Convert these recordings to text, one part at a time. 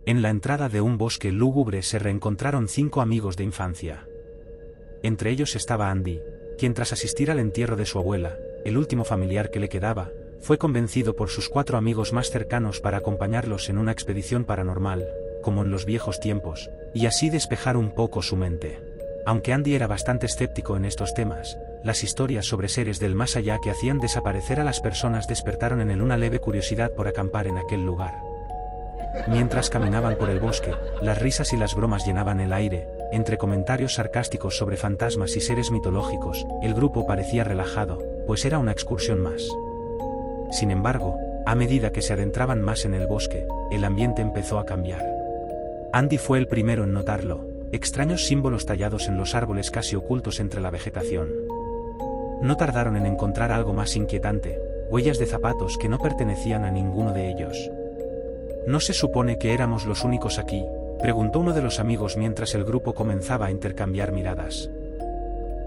En la entrada de un bosque lúgubre se reencontraron 5 amigos de infancia. Entre ellos estaba Andy, quien tras asistir al entierro de su abuela, el último familiar que le quedaba, fue convencido por sus 4 amigos más cercanos para acompañarlos en una expedición paranormal, como en los viejos tiempos, y así despejar un poco su mente. Aunque Andy era bastante escéptico en estos temas, las historias sobre seres del más allá que hacían desaparecer a las personas despertaron en él una leve curiosidad por acampar en aquel lugar. Mientras caminaban por el bosque, las risas y las bromas llenaban el aire. Entre comentarios sarcásticos sobre fantasmas y seres mitológicos, el grupo parecía relajado, pues era una excursión más. Sin embargo, a medida que se adentraban más en el bosque, el ambiente empezó a cambiar. Andy fue el primero en notarlo: extraños símbolos tallados en los árboles casi ocultos entre la vegetación. No tardaron en encontrar algo más inquietante: huellas de zapatos que no pertenecían a ninguno de ellos. ¿No se supone que éramos los únicos aquí?, preguntó uno de los amigos mientras el grupo comenzaba a intercambiar miradas.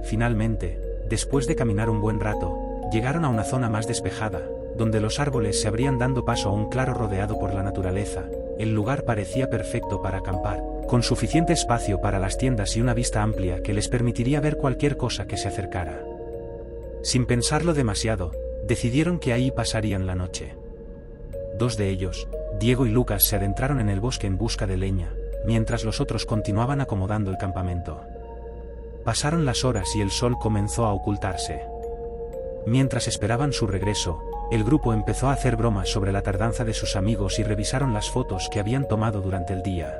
Finalmente, después de caminar un buen rato, llegaron a una zona más despejada, donde los árboles se abrían dando paso a un claro rodeado por la naturaleza. El lugar parecía perfecto para acampar, con suficiente espacio para las tiendas y una vista amplia que les permitiría ver cualquier cosa que se acercara. Sin pensarlo demasiado, decidieron que ahí pasarían la noche. 2 de ellos, Diego y Lucas, se adentraron en el bosque en busca de leña, mientras los otros continuaban acomodando el campamento. Pasaron las horas y el sol comenzó a ocultarse. Mientras esperaban su regreso, el grupo empezó a hacer bromas sobre la tardanza de sus amigos y revisaron las fotos que habían tomado durante el día.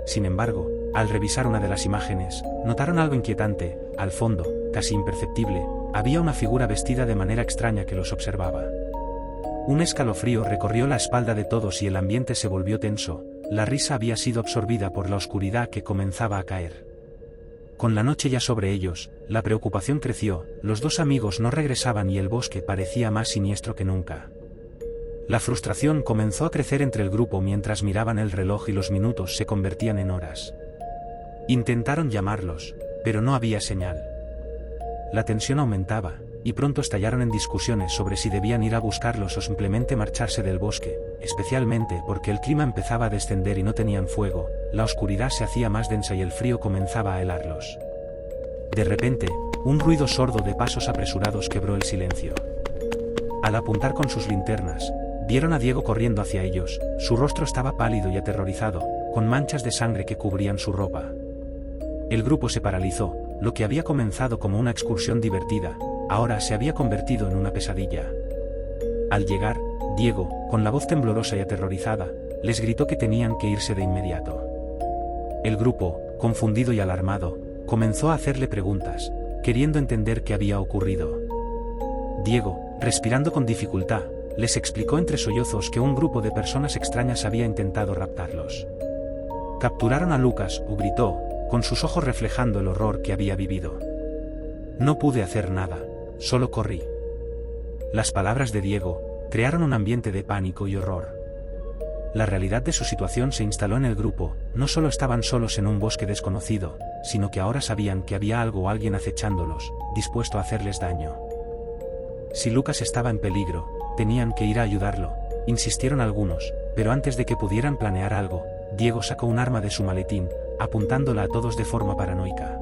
Sin embargo, al revisar una de las imágenes, notaron algo inquietante. Al fondo, casi imperceptible, había una figura vestida de manera extraña que los observaba. Un escalofrío recorrió la espalda de todos y el ambiente se volvió tenso. La risa había sido absorbida por la oscuridad que comenzaba a caer. Con la noche ya sobre ellos, la preocupación creció. Los 2 amigos no regresaban y el bosque parecía más siniestro que nunca. La frustración comenzó a crecer entre el grupo mientras miraban el reloj y los minutos se convertían en horas. Intentaron llamarlos, pero no había señal. La tensión aumentaba, y pronto estallaron en discusiones sobre si debían ir a buscarlos o simplemente marcharse del bosque, especialmente porque el clima empezaba a descender y no tenían fuego. La oscuridad se hacía más densa y el frío comenzaba a helarlos. De repente, un ruido sordo de pasos apresurados quebró el silencio. Al apuntar con sus linternas, vieron a Diego corriendo hacia ellos. Su rostro estaba pálido y aterrorizado, con manchas de sangre que cubrían su ropa. El grupo se paralizó. Lo que había comenzado como una excursión divertida, ahora se había convertido en una pesadilla. Al llegar, Diego, con la voz temblorosa y aterrorizada, les gritó que tenían que irse de inmediato. El grupo, confundido y alarmado, comenzó a hacerle preguntas, queriendo entender qué había ocurrido. Diego, respirando con dificultad, les explicó entre sollozos que un grupo de personas extrañas había intentado raptarlos. Capturaron a Lucas, gritó, con sus ojos reflejando el horror que había vivido. No pude hacer nada, solo corrí. Las palabras de Diego crearon un ambiente de pánico y horror. La realidad de su situación se instaló en el grupo. No solo estaban solos en un bosque desconocido, sino que ahora sabían que había algo o alguien acechándolos, dispuesto a hacerles daño. Si Lucas estaba en peligro, tenían que ir a ayudarlo, insistieron algunos, pero antes de que pudieran planear algo, Diego sacó un arma de su maletín, apuntándola a todos de forma paranoica.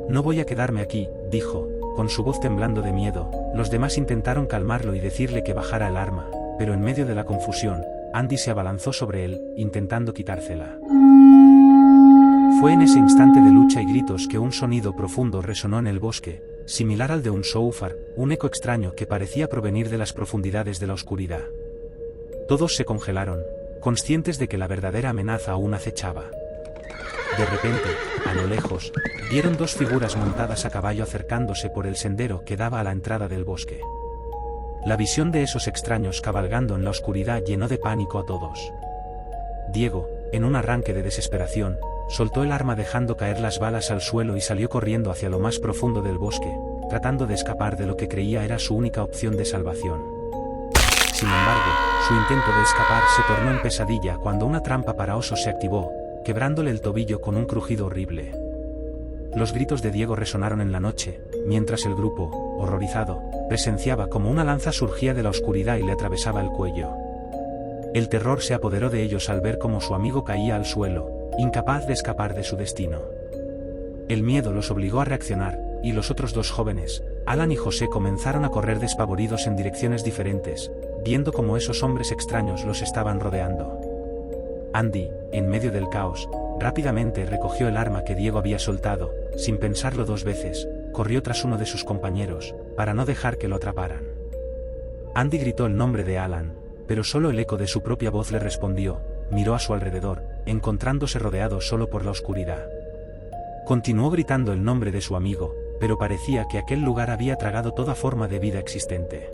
No voy a quedarme aquí, dijo, con su voz temblando de miedo. Los demás intentaron calmarlo y decirle que bajara el arma, pero en medio de la confusión, Andy se abalanzó sobre él, intentando quitársela. Fue en ese instante de lucha y gritos que un sonido profundo resonó en el bosque, similar al de un shofar, un eco extraño que parecía provenir de las profundidades de la oscuridad. Todos se congelaron, conscientes de que la verdadera amenaza aún acechaba. De repente, a lo lejos, vieron 2 figuras montadas a caballo acercándose por el sendero que daba a la entrada del bosque. La visión de esos extraños cabalgando en la oscuridad llenó de pánico a todos. Diego, en un arranque de desesperación, soltó el arma dejando caer las balas al suelo y salió corriendo hacia lo más profundo del bosque, tratando de escapar de lo que creía era su única opción de salvación. Sin embargo, su intento de escapar se tornó en pesadilla cuando una trampa para osos se activó, quebrándole el tobillo con un crujido horrible. Los gritos de Diego resonaron en la noche, mientras el grupo, horrorizado, presenciaba como una lanza surgía de la oscuridad y le atravesaba el cuello. El terror se apoderó de ellos al ver cómo su amigo caía al suelo, incapaz de escapar de su destino. El miedo los obligó a reaccionar, y los otros dos jóvenes, Alan y José, comenzaron a correr despavoridos en direcciones diferentes, viendo cómo esos hombres extraños los estaban rodeando. Andy, en medio del caos, rápidamente recogió el arma que Diego había soltado, sin pensarlo dos veces, corrió tras uno de sus compañeros, para no dejar que lo atraparan. Andy gritó el nombre de Alan, pero solo el eco de su propia voz le respondió, miró a su alrededor, encontrándose rodeado solo por la oscuridad. Continuó gritando el nombre de su amigo, pero parecía que aquel lugar había tragado toda forma de vida existente.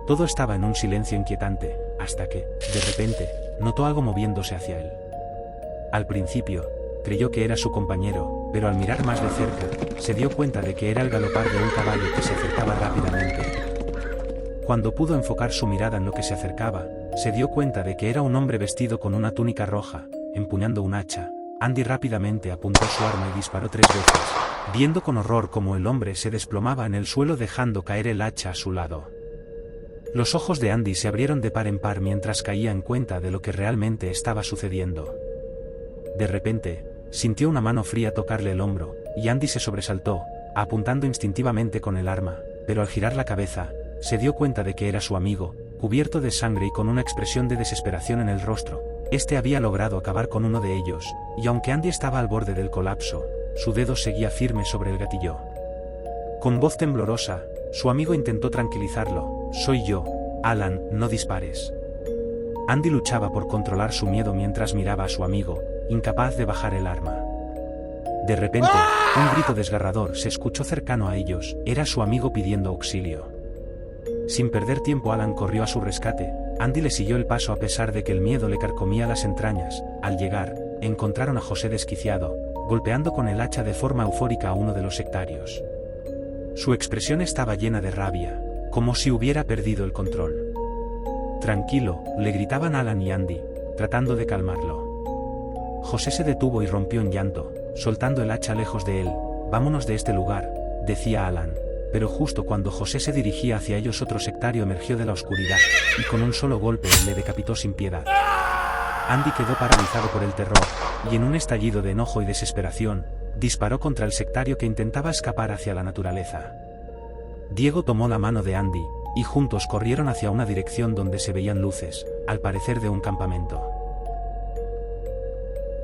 Todo estaba en un silencio inquietante, hasta que, de repente, notó algo moviéndose hacia él. Al principio, creyó que era su compañero, pero al mirar más de cerca, se dio cuenta de que era el galopar de un caballo que se acercaba rápidamente. Cuando pudo enfocar su mirada en lo que se acercaba, se dio cuenta de que era un hombre vestido con una túnica roja, empuñando un hacha. Andy rápidamente apuntó su arma y disparó 3 veces, viendo con horror cómo el hombre se desplomaba en el suelo dejando caer el hacha a su lado. Los ojos de Andy se abrieron de par en par mientras caía en cuenta de lo que realmente estaba sucediendo. De repente, sintió una mano fría tocarle el hombro, y Andy se sobresaltó, apuntando instintivamente con el arma, pero al girar la cabeza, se dio cuenta de que era su amigo, cubierto de sangre y con una expresión de desesperación en el rostro. Este había logrado acabar con uno de ellos, y aunque Andy estaba al borde del colapso, su dedo seguía firme sobre el gatillo. Con voz temblorosa, su amigo intentó tranquilizarlo. «Soy yo, Alan, no dispares». Andy luchaba por controlar su miedo mientras miraba a su amigo, incapaz de bajar el arma. De repente, un grito desgarrador se escuchó cercano a ellos. Era su amigo pidiendo auxilio. Sin perder tiempo, Alan corrió a su rescate. Andy le siguió el paso a pesar de que el miedo le carcomía las entrañas. Al llegar, encontraron a José desquiciado, golpeando con el hacha de forma eufórica a uno de los sectarios. Su expresión estaba llena de rabia, como si hubiera perdido el control. «Tranquilo», le gritaban Alan y Andy, tratando de calmarlo. José se detuvo y rompió en llanto, soltando el hacha lejos de él. «Vámonos de este lugar», decía Alan. Pero justo cuando José se dirigía hacia ellos, otro sectario emergió de la oscuridad, y con un solo golpe le decapitó sin piedad. Andy quedó paralizado por el terror, y en un estallido de enojo y desesperación, disparó contra el sectario que intentaba escapar hacia la naturaleza. Diego tomó la mano de Andy, y juntos corrieron hacia una dirección donde se veían luces, al parecer de un campamento.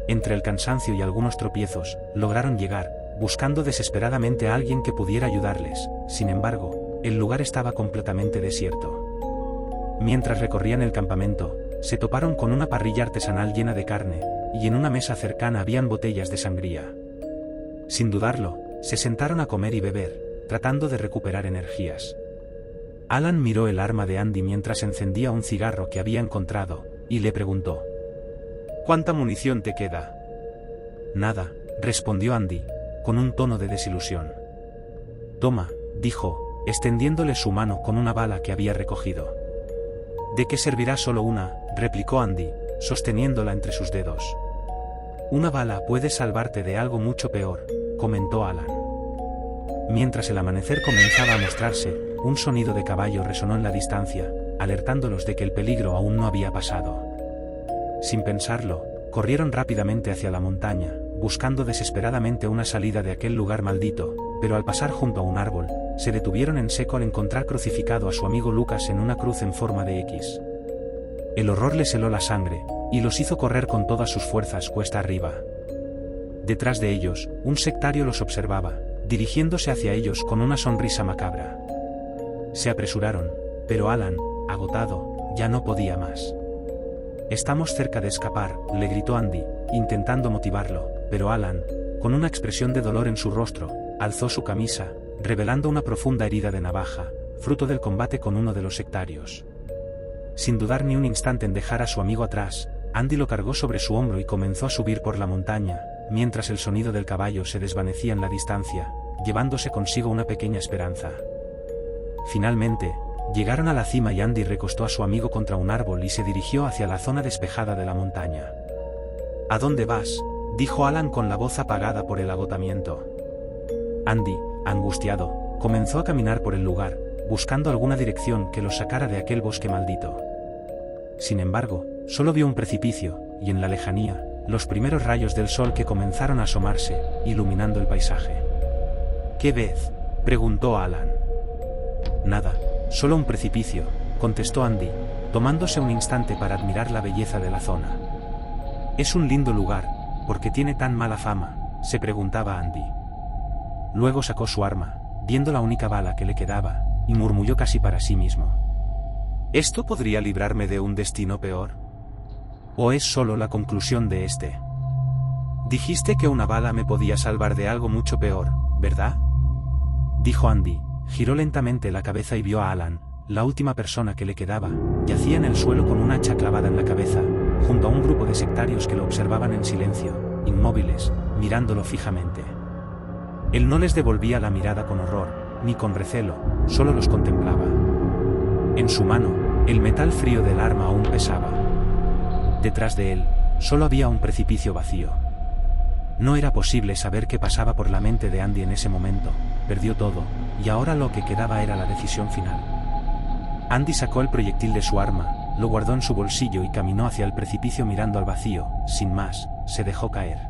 Entre el cansancio y algunos tropiezos, lograron llegar, buscando desesperadamente a alguien que pudiera ayudarles. Sin embargo, el lugar estaba completamente desierto. Mientras recorrían el campamento, se toparon con una parrilla artesanal llena de carne, y en una mesa cercana habían botellas de sangría. Sin dudarlo, se sentaron a comer y beber, tratando de recuperar energías. Alan miró el arma de Andy mientras encendía un cigarro que había encontrado, y le preguntó: «¿Cuánta munición te queda?» «Nada», respondió Andy, con un tono de desilusión. «Toma», dijo, extendiéndole su mano con una bala que había recogido. «¿De qué servirá solo una?», replicó Andy, sosteniéndola entre sus dedos. «Una bala puede salvarte de algo mucho peor», comentó Alan. Mientras el amanecer comenzaba a mostrarse, un sonido de caballo resonó en la distancia, alertándolos de que el peligro aún no había pasado. Sin pensarlo, corrieron rápidamente hacia la montaña, buscando desesperadamente una salida de aquel lugar maldito, pero al pasar junto a un árbol, se detuvieron en seco al encontrar crucificado a su amigo Lucas en una cruz en forma de X. El horror les heló la sangre, y los hizo correr con todas sus fuerzas cuesta arriba. Detrás de ellos, un sectario los observaba, dirigiéndose hacia ellos con una sonrisa macabra. Se apresuraron, pero Alan, agotado, ya no podía más. «Estamos cerca de escapar», le gritó Andy, intentando motivarlo, pero Alan, con una expresión de dolor en su rostro, alzó su camisa, revelando una profunda herida de navaja, fruto del combate con uno de los sectarios. Sin dudar ni un instante en dejar a su amigo atrás, Andy lo cargó sobre su hombro y comenzó a subir por la montaña, mientras el sonido del caballo se desvanecía en la distancia, llevándose consigo una pequeña esperanza. Finalmente, llegaron a la cima y Andy recostó a su amigo contra un árbol y se dirigió hacia la zona despejada de la montaña. «¿A dónde vas?», dijo Alan con la voz apagada por el agotamiento. Andy, angustiado, comenzó a caminar por el lugar, buscando alguna dirección que los sacara de aquel bosque maldito. Sin embargo, solo vio un precipicio, y en la lejanía, los primeros rayos del sol que comenzaron a asomarse, iluminando el paisaje. ¿Qué ves?, preguntó Alan. Nada, solo un precipicio, contestó Andy, tomándose un instante para admirar la belleza de la zona. Es un lindo lugar, ¿por qué tiene tan mala fama?, se preguntaba Andy. Luego sacó su arma, viendo la única bala que le quedaba, y murmulló casi para sí mismo: ¿esto podría librarme de un destino peor? ¿O es solo la conclusión de este? Dijiste que una bala me podía salvar de algo mucho peor, ¿verdad?, dijo Andy. Giró lentamente la cabeza y vio a Alan, la última persona que le quedaba, yacía en el suelo con un hacha clavada en la cabeza, junto a un grupo de sectarios que lo observaban en silencio, inmóviles, mirándolo fijamente. Él no les devolvía la mirada con horror, ni con recelo, solo los contemplaba. En su mano, el metal frío del arma aún pesaba. Detrás de él, solo había un precipicio vacío. No era posible saber qué pasaba por la mente de Andy en ese momento. Perdió todo, y ahora lo que quedaba era la decisión final. Andy sacó el proyectil de su arma, lo guardó en su bolsillo y caminó hacia el precipicio mirando al vacío. Sin más, se dejó caer.